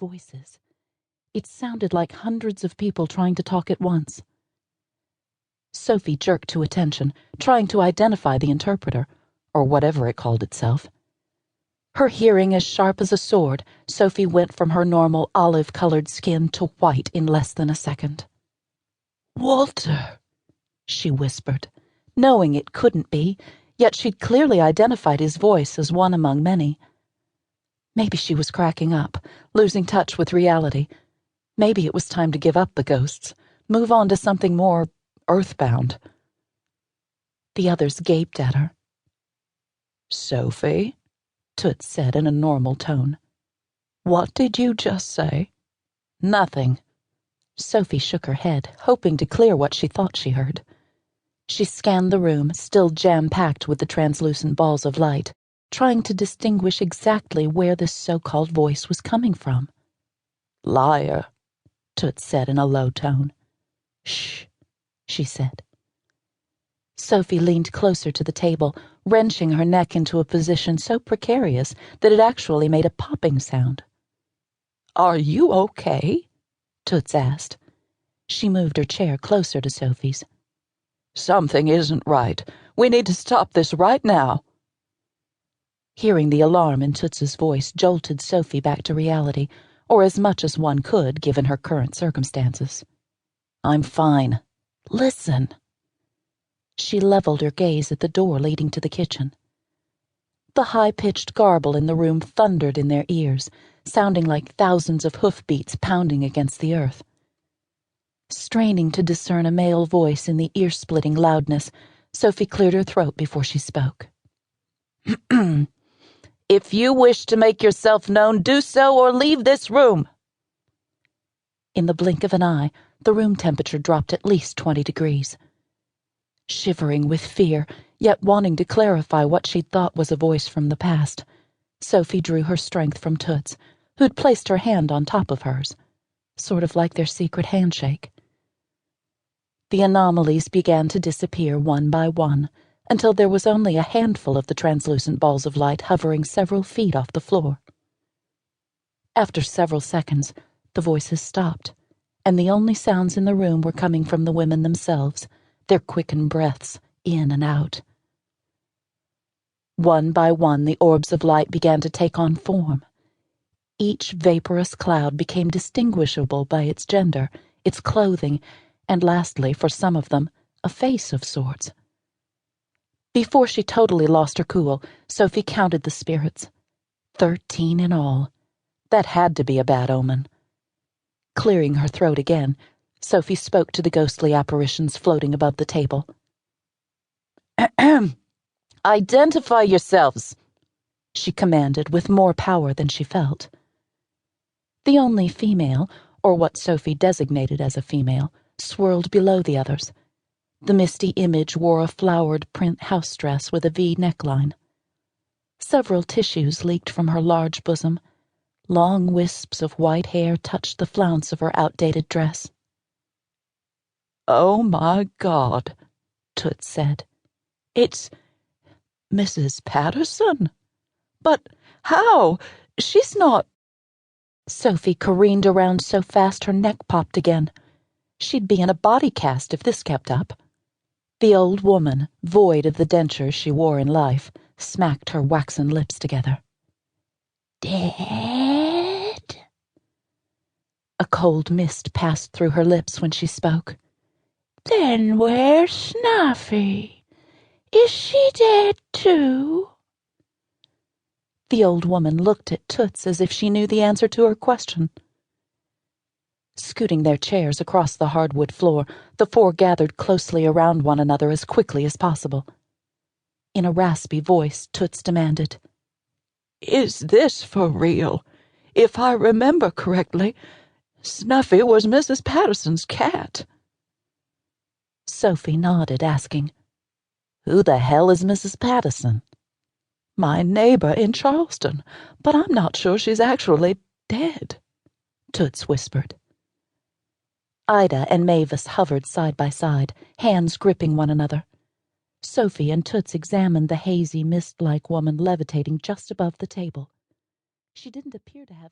voices. It sounded like hundreds of people trying to talk at once. Sophie jerked to attention, trying to identify the interpreter, or whatever it called itself. Her hearing as sharp as a sword, Sophie went from her normal olive-colored skin to white in less than a second. "Walter," she whispered, knowing it couldn't be, yet she'd clearly identified his voice as one among many. Maybe she was cracking up, losing touch with reality. Maybe it was time to give up the ghosts, move on to something more earthbound. The others gaped at her. "Sophie?" Toots said in a normal tone. "What did you just say?" "Nothing." Sophie shook her head, hoping to clear what she thought she heard. She scanned the room, still jam-packed with the translucent balls of light, trying to distinguish exactly where this so-called voice was coming from. "Liar," Toots said in a low tone. "Shh," she said. Sophie leaned closer to the table, wrenching her neck into a position so precarious that it actually made a popping sound. "Are you okay?" Toots asked. She moved her chair closer to Sophie's. "Something isn't right. We need to stop this right now." Hearing the alarm in Toots's voice jolted Sophie back to reality, or as much as one could given her current circumstances. "I'm fine. Listen." She leveled her gaze at the door leading to the kitchen. The high-pitched garble in the room thundered in their ears, sounding like thousands of hoofbeats pounding against the earth. Straining to discern a male voice in the ear-splitting loudness, Sophie cleared her throat before she spoke. "If you wish to make yourself known, do so or leave this room." In the blink of an eye, the room temperature dropped at least 20 degrees. Shivering with fear, yet wanting to clarify what she'd thought was a voice from the past, Sophie drew her strength from Toots, who'd placed her hand on top of hers, sort of like their secret handshake. The anomalies began to disappear one by one, until there was only a handful of the translucent balls of light hovering several feet off the floor. After several seconds, the voices stopped, and the only sounds in the room were coming from the women themselves, their quickened breaths in and out. One by one, the orbs of light began to take on form. Each vaporous cloud became distinguishable by its gender, its clothing, and lastly, for some of them, a face of sorts. Before she totally lost her cool, Sophie counted the spirits. 13 in all. That had to be a bad omen. Clearing her throat again, Sophie spoke to the ghostly apparitions floating above the table. "Identify yourselves," she commanded with more power than she felt. The only female, or what Sophie designated as a female, swirled below the others. The misty image wore a flowered print house dress with a V neckline. Several tissues leaked from her large bosom. Long wisps of white hair touched the flounce of her outdated dress. "Oh, my God," Toots said. "It's Mrs. Patterson? But how? She's not—" Sophie careened around so fast her neck popped again. She'd be in a body cast if this kept up. The old woman, void of the dentures she wore in life, smacked her waxen lips together. "Dead?" A cold mist passed through her lips when she spoke. "Then where's Snuffy? Is she dead too?" The old woman looked at Toots as if she knew the answer to her question. Scooting their chairs across the hardwood floor, the four gathered closely around one another as quickly as possible. In a raspy voice, Toots demanded, "Is this for real? If I remember correctly, Snuffy was Mrs. Patterson's cat." Sophie nodded, asking, "Who the hell is Mrs. Patterson?" "My neighbor in Charleston, but I'm not sure she's actually dead," Toots whispered. Ida and Mavis hovered side by side, hands gripping one another. Sophie and Toots examined the hazy, mist-like woman levitating just above the table. She didn't appear to have any